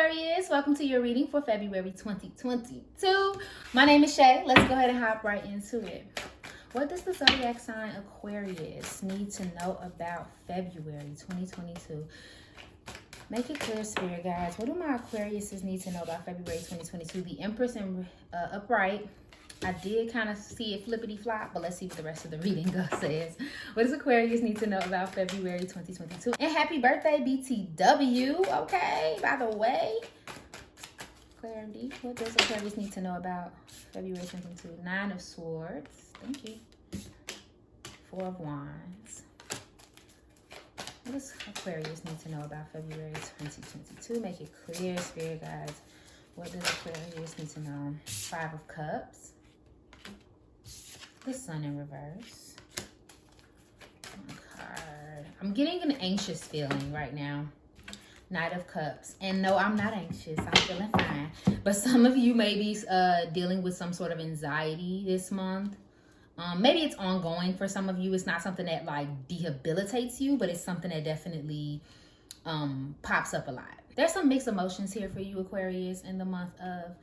Aquarius, welcome to your reading for February 2022. My name is Shay. Let's go ahead and hop right into it. What does the zodiac sign Aquarius need to know about February 2022? Make it clear, spirit guides. What do my Aquariuses need to know about February 2022? The Empress in upright. I did kind of see it flippity flop, but let's see what the rest of the reading says. What does Aquarius need to know about February 2022? And happy birthday, BTW. Okay, by the way. Clarity. What does Aquarius need to know about February 2022? Nine of Swords. Thank you. Four of Wands. What does Aquarius need to know about February 2022? Make it clear, spirit guides. What does Aquarius need to know? Five of Cups. The Sun in reverse. Card. I'm getting an anxious feeling right now. Knight of Cups. And no, I'm not anxious. I'm feeling fine. But some of you may be dealing with some sort of anxiety this month. Maybe it's ongoing for some of you. It's not something that like debilitates you, but it's something that definitely pops up a lot. There's some mixed emotions here for you, Aquarius, in the month of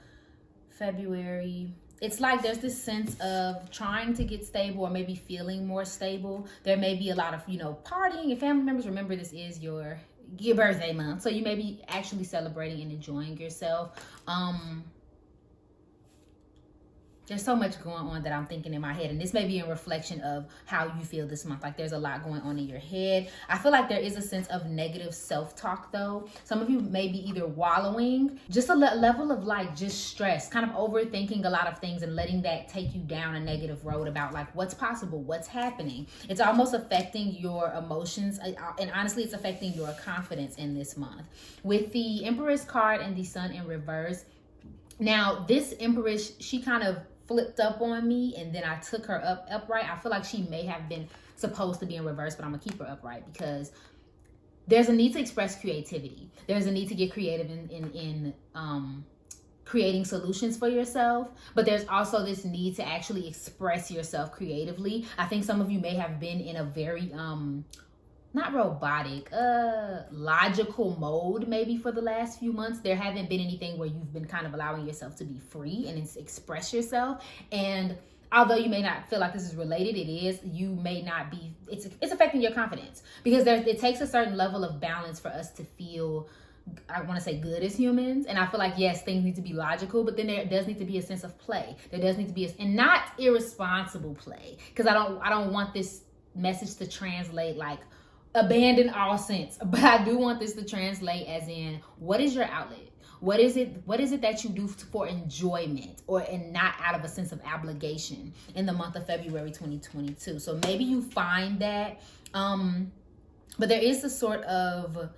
February. It's like there's this sense of trying to get stable or maybe feeling more stable. There may be a lot of, partying. Your family members, remember this is your birthday month. So you may be actually celebrating and enjoying yourself. There's so much going on that I'm thinking in my head. And this may be a reflection of how you feel this month. Like there's a lot going on in your head. I feel like there is a sense of negative self-talk though. Some of you may be either wallowing, just a level of like just stress, kind of overthinking a lot of things and letting that take you down a negative road about like what's possible, what's happening. It's almost affecting your emotions. And honestly, it's affecting your confidence in this month. With the Empress card and the Sun in reverse. Now, this Empress, she kind of flipped up on me and then I took her upright. I feel like she may have been supposed to be in reverse, but I'm gonna keep her upright because there's a need to express creativity. There's a need to get creative in creating solutions for yourself, but there's also this need to actually express yourself creatively. I think some of you may have been in a very not robotic, logical mode maybe for the last few months. There haven't been anything where you've been kind of allowing yourself to be free and express yourself. And although you may not feel like this is related, it is. You may not be, it's affecting your confidence because it takes a certain level of balance for us to feel, I want to say, good as humans. And I feel like, yes, things need to be logical, but then there does need to be a sense of play. There does need to be and not irresponsible play, because I don't want this message to translate like abandon all sense, but I do want this to translate as in, what is your outlet? What is it that you do for enjoyment and not out of a sense of obligation in the month of February 2022? So maybe you find that, but there is a sort of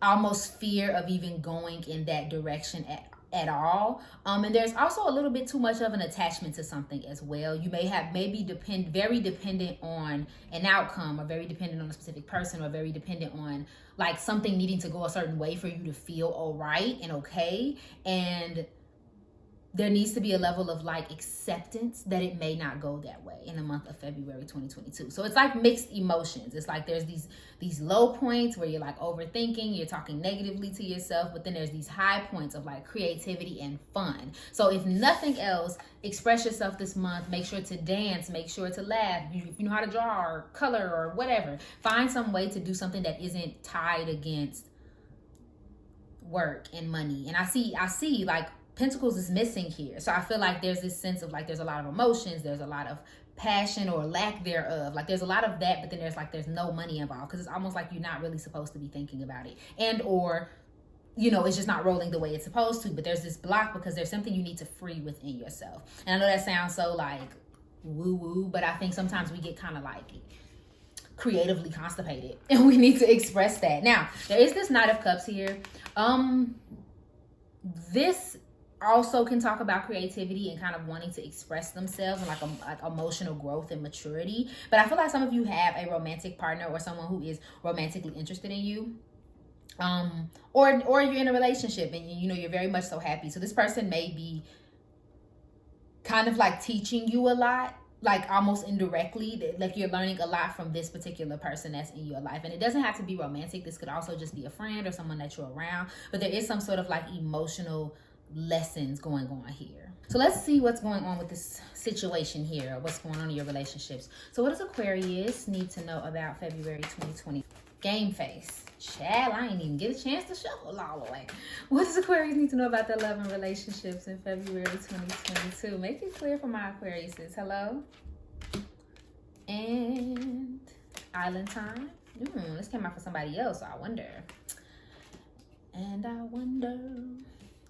almost fear of even going in that direction at all. And there's also a little bit too much of an attachment to something as well. You may be very dependent on an outcome, or very dependent on a specific person, or very dependent on like something needing to go a certain way for you to feel all right and okay. And there needs to be a level of like acceptance that it may not go that way in the month of February 2022. So it's like mixed emotions. It's like there's these low points where you're like overthinking, you're talking negatively to yourself, but then there's these high points of like creativity and fun. So if nothing else, express yourself this month. Make sure to dance, make sure to laugh. If you know how to draw or color or whatever, find some way to do something that isn't tied against work and money. And I see like Pentacles is missing here. So I feel like there's this sense of like there's a lot of emotions, there's a lot of passion or lack thereof. Like there's a lot of that, but then there's no money involved because it's almost like you're not really supposed to be thinking about it. And or it's just not rolling the way it's supposed to, but there's this block because there's something you need to free within yourself. And I know that sounds so like woo-woo, but I think sometimes we get kind of like creatively constipated and we need to express that. Now, there is this Knight of Cups here. This also can talk about creativity and kind of wanting to express themselves and like emotional growth and maturity. But I feel like some of you have a romantic partner or someone who is romantically interested in you. Or you're in a relationship and you're very much so happy. So this person may be kind of like teaching you a lot like almost indirectly, like you're learning a lot from this particular person that's in your life. And it doesn't have to be romantic. This could also just be a friend or someone that you're around, but there is some sort of like emotional lessons going on here. So let's see what's going on with this situation here, what's going on in your relationships. So what does Aquarius need to know about February 2020? Game face. Chad, I ain't even get a chance to shuffle all the way. What does Aquarius need to know about their love and relationships in February 2022? Make it clear for my Aquariuses. Hello? And Island Time. This came out for somebody else, so I wonder. And I wonder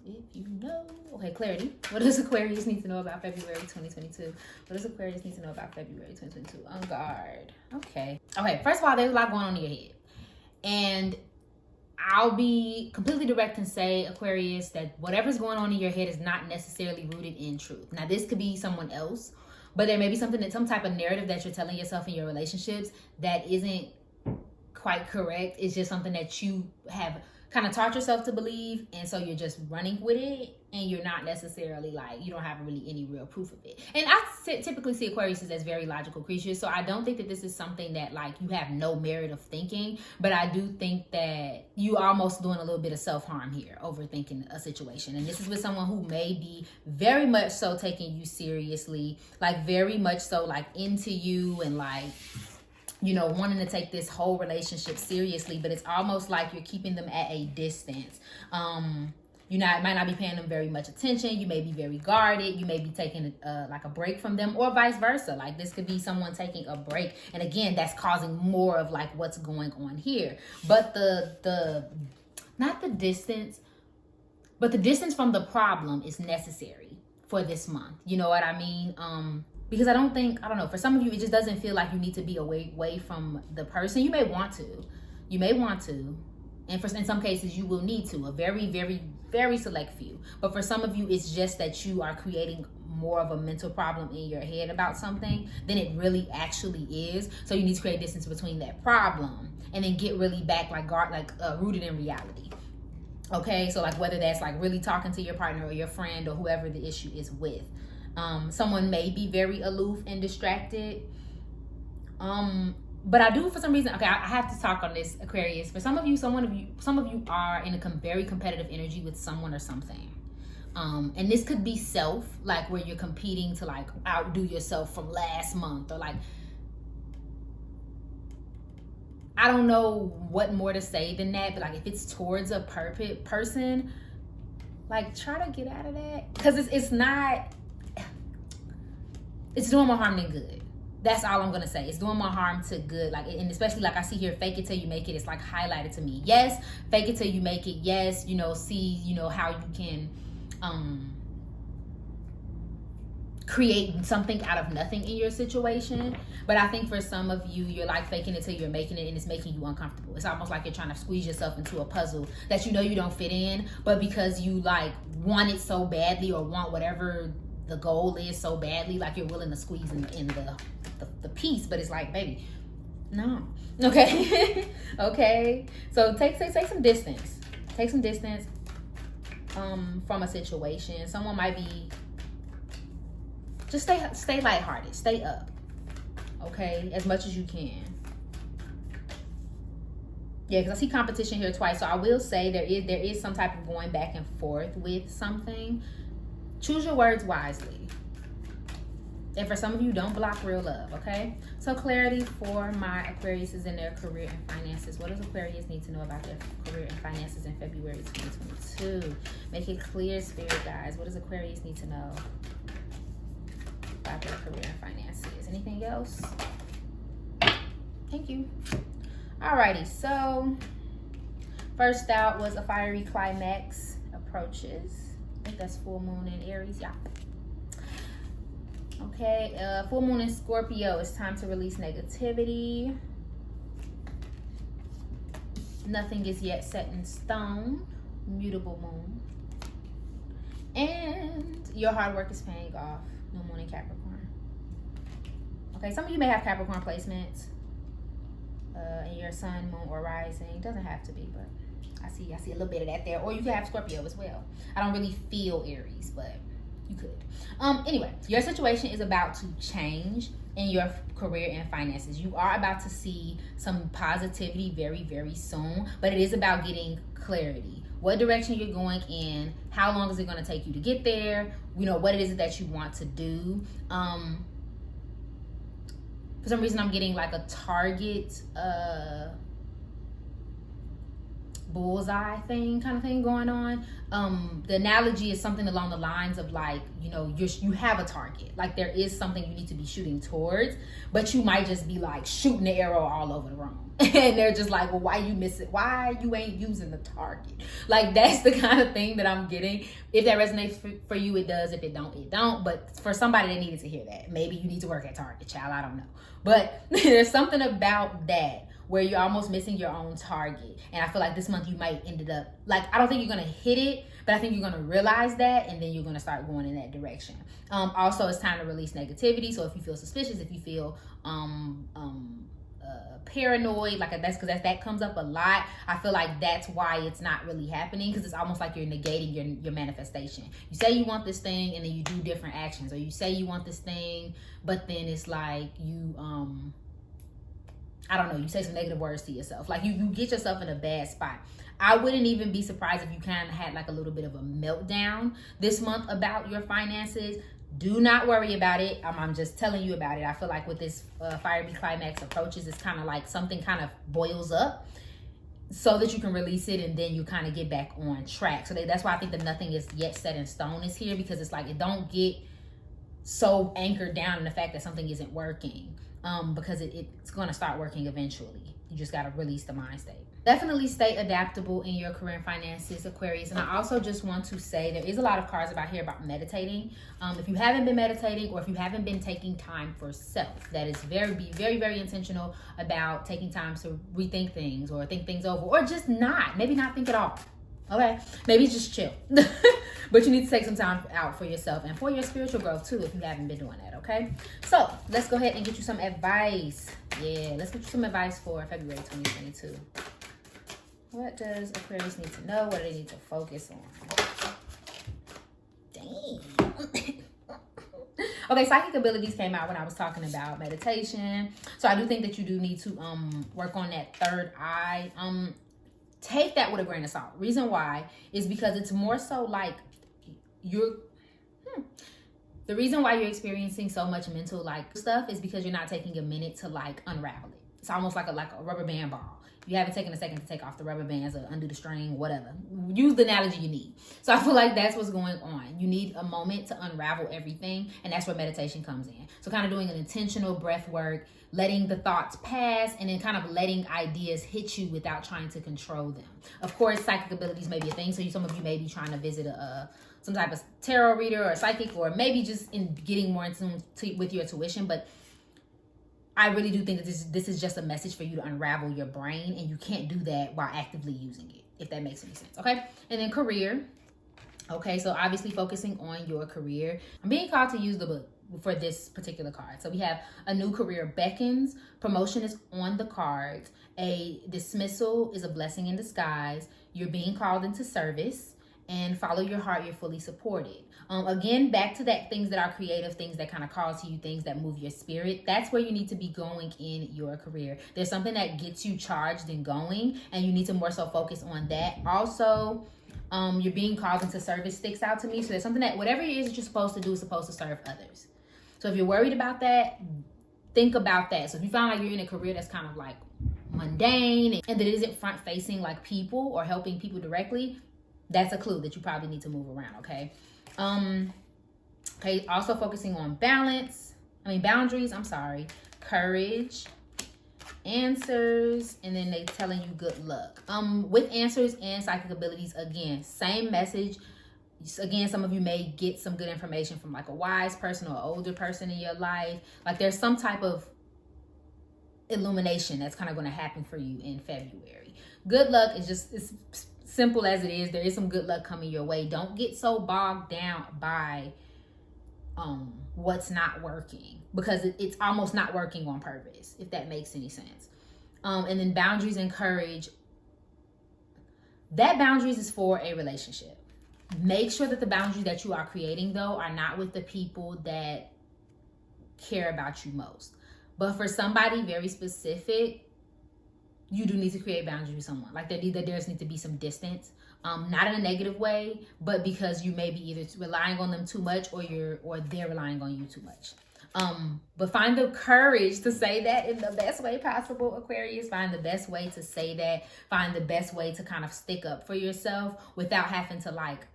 if you know. Okay, clarity. What does Aquarius need to know about February 2022? What does Aquarius need to know about February 2022? On guard. Okay, first of all, there's a lot going on in your head. And I'll be completely direct and say, Aquarius, that whatever's going on in your head is not necessarily rooted in truth. Now, this could be someone else, but there may be some type of narrative that you're telling yourself in your relationships that isn't quite correct. It's just something that you have kind of taught yourself to believe, and so you're just running with it, and you're not necessarily like, you don't have really any real proof of it. And I typically see Aquariuses as very logical creatures, so I don't think that this is something that like you have no merit of thinking, but I do think that you are almost doing a little bit of self-harm here, overthinking a situation. And this is with someone who may be very much so taking you seriously, like very much so like into you, and like, you know, wanting to take this whole relationship seriously, but it's almost like you're keeping them at a distance. You might not be paying them very much attention. You may be very guarded. You may be taking like a break from them, or vice versa. Like this could be someone taking a break, and again, that's causing more of like what's going on here. But not the distance, but the distance from the problem is necessary for this month. You know what I mean? Because I don't know, for some of you, it just doesn't feel like you need to be away from the person. You may want to, and in some cases you will need to, a very, very, very select few. But for some of you, it's just that you are creating more of a mental problem in your head about something than it really actually is. So you need to create distance between that problem and then get really back rooted in reality. Okay, so like whether that's like really talking to your partner or your friend or whoever the issue is with. Someone may be very aloof and distracted. But I do, for some reason, okay, I have to talk on this, Aquarius. For some of you are in a very competitive energy with someone or something. And this could be self, like where you're competing to like outdo yourself from last month, or like, I don't know what more to say than that, but like if it's towards a perfect person, like try to get out of that, because it's doing more harm than good. That's all I'm gonna say. It's doing more harm to good. Like, and especially like I see here, fake it till you make it. It's like highlighted to me. Yes, fake it till you make it. Yes, see, how you can create something out of nothing in your situation. But I think for some of you, you're like faking it till you're making it, and it's making you uncomfortable. It's almost like you're trying to squeeze yourself into a puzzle that you don't fit in, but because you like want it so badly, or want whatever the goal is so badly, like you're willing to squeeze in the piece, but it's like, baby, no. Okay. Okay, so take some distance. Take some distance from a situation. Someone might be, just stay lighthearted, stay up, okay, as much as you can. Yeah, because I see competition here twice, so I will say there is some type of going back and forth with something. Choose your words wisely. And for some of you, don't block real love, okay? So clarity for my Aquariuses in their career and finances. What does Aquarius need to know about their career and finances in February 2022? Make it clear, Spirit guys. What does Aquarius need to know about their career and finances? Anything else? Thank you. Alrighty, so first out was a fiery climax approaches. I think that's full moon in Aries, yeah. Okay, full moon in Scorpio. It's time to release negativity. Nothing is yet set in stone. Mutable moon. And your hard work is paying off. New moon in Capricorn. Okay, some of you may have Capricorn placements in your sun, moon, or rising. Doesn't have to be, but I see a little bit of that there. Or you could have Scorpio as well. I don't really feel Aries, but You could. Anyway, your situation is about to change in your career and finances. You are about to see some positivity very, very soon, but it is about getting clarity. What direction you're going in, how long is it going to take you to get there, you know, what it is that you want to do. For some reason I'm getting like a target bullseye thing kind of thing going on. The analogy is something along the lines of like, you know, you have a target, like there is something you need to be shooting towards, but you might just be like shooting the arrow all over the room. And they're just like, well, why you miss it? Why you ain't using the target? Like that's the kind of thing that I'm getting. If that resonates for you, it does. If it don't, it don't. But for somebody that needed to hear that, maybe you need to work at Target, child. I don't know. But there's something about that where you're almost missing your own target. And I feel like this month you might ended up, like, I don't think you're going to hit it, but I think you're going to realize that, and then you're going to start going in that direction. Also, it's time to release negativity. So if you feel suspicious, if you feel paranoid, like that's because that comes up a lot. I feel like that's why it's not really happening, because it's almost like you're negating your manifestation. You say you want this thing, and then you do different actions. Or you say you want this thing, but then it's like you I don't know, you say some negative words to yourself. Like you get yourself in a bad spot. I wouldn't even be surprised if you kind of had like a little bit of a meltdown this month about your finances. Do not worry about it. I'm just telling you about it. I feel like with this fiery climax approaches, it's kind of like something kind of boils up so that you can release it, and then you kind of get back on track. So that's why I think that nothing is yet set in stone is here, because it's like it don't get so anchored down in the fact that something isn't working. Because it's going to start working eventually. You just got to release the mind state. Definitely stay adaptable in your career and finances, Aquarius. And I also just want to say there is a lot of cards about here about meditating. If you haven't been meditating, or if you haven't been taking time for self, that is be very, very intentional about taking time to rethink things or think things over, or just maybe not think at all. Okay, maybe just chill. But you need to take some time out for yourself and for your spiritual growth too, if you haven't been doing that. Okay, so let's go ahead and get you some advice. Yeah, let's get you some advice for February 2022. What does Aquarius need to know? What do they need to focus on? Dang. Okay, psychic abilities came out when I was talking about meditation. So I do think that you do need to work on that third eye. Take that with a grain of salt. Reason why is because it's more so like the reason why you're experiencing so much mental like stuff is because you're not taking a minute to like unravel it. It's almost like a rubber band ball. You haven't taken a second to take off the rubber bands or undo the string, whatever. Use the analogy you need. So I feel like that's what's going on. You need a moment to unravel everything, and that's where meditation comes in. So kind of doing an intentional breath work, letting the thoughts pass, and then kind of letting ideas hit you without trying to control them. Of course, psychic abilities may be a thing. So some of you may be trying to visit some type of tarot reader or psychic, or maybe just in getting more in tune with your intuition. But I really do think that this is just a message for you to unravel your brain, and you can't do that while actively using it, if that makes any sense. Okay, and then career. Okay, so obviously focusing on your career. I'm being called to use the book for this particular card. So we have a new career beckons, promotion is on the cards, a dismissal is a blessing in disguise, you're being called into service, and follow your heart, you're fully supported. Again, back to that, things that are creative, things that kind of call to you, things that move your spirit. That's where you need to be going in your career. There's something that gets you charged and going, and you need to more so focus on that. Also, you're being called into service sticks out to me. So there's something that whatever it is that you're supposed to do is supposed to serve others. So if you're worried about that, think about that. So if you find like you're in a career that's kind of like mundane and that it isn't front facing like people or helping people directly, that's a clue that you probably need to move around. Okay. Okay, also focusing on boundaries, courage, answers, and then they telling you good luck. With answers and psychic abilities, again, same message. Again, some of you may get some good information from like a wise person or older person in your life. Like there's some type of illumination that's kind of going to happen for you in February. Good luck is just it's simple as it is. There is some good luck coming your way. Don't get so bogged down by what's not working, because it's almost not working on purpose, if that makes any sense. And then boundaries and courage. That boundaries is for a relationship. Make sure that the boundaries that you are creating, though, are not with the people that care about you most. But for somebody very specific, you do need to create boundaries with someone. Like there does need to be some distance, not in a negative way, but because you may be either relying on them too much, or they're relying on you too much. But find the courage to say that in the best way possible, Aquarius. Find the best way to say that. Find the best way to kind of stick up for yourself without having to like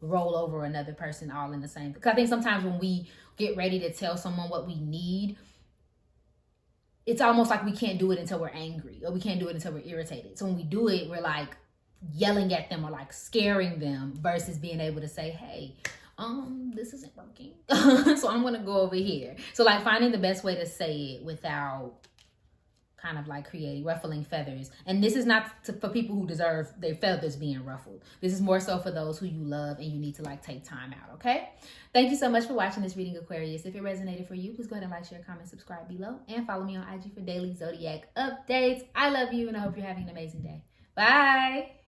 roll over another person all in the same. Because I think sometimes when we get ready to tell someone what we need, it's almost like we can't do it until we're angry, or we can't do it until we're irritated. So when we do it, we're like yelling at them or like scaring them, versus being able to say, hey, this isn't working. So I'm gonna go over here. So like finding the best way to say it without kind of like ruffling feathers. And this is not for people who deserve their feathers being ruffled. This is more so for those who you love and you need to like take time out, okay? Thank you so much for watching this reading, Aquarius. If it resonated for you, please go ahead and like, share, comment, subscribe below, and follow me on IG for daily zodiac updates. I love you, and I hope you're having an amazing day. Bye.